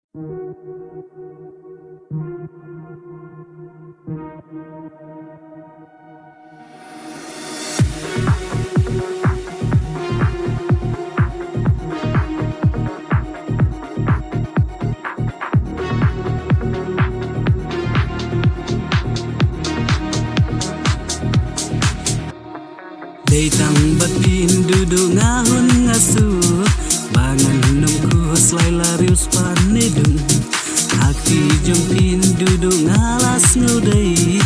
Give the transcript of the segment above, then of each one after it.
Datang batin duduk ngahun ngasuh bangan nungku selai larius panedung hati jempin duduk ngalas ngudai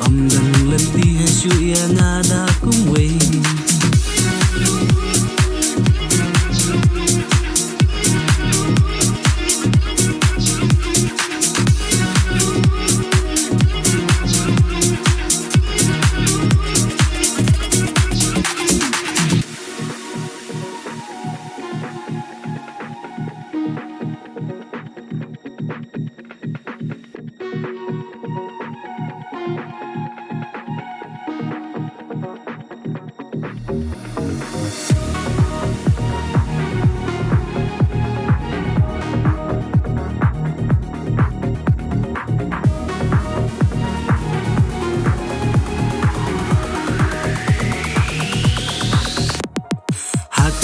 om dan letih syu yang ada kumwei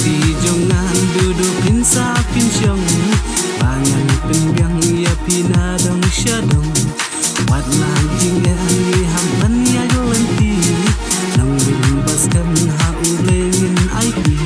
hati jongan duduk pinsa pinsyong bangan pinggang ya pinadong syadong wat lanjing ya hampan ya jolanti nang bimbaskan haulengin aiti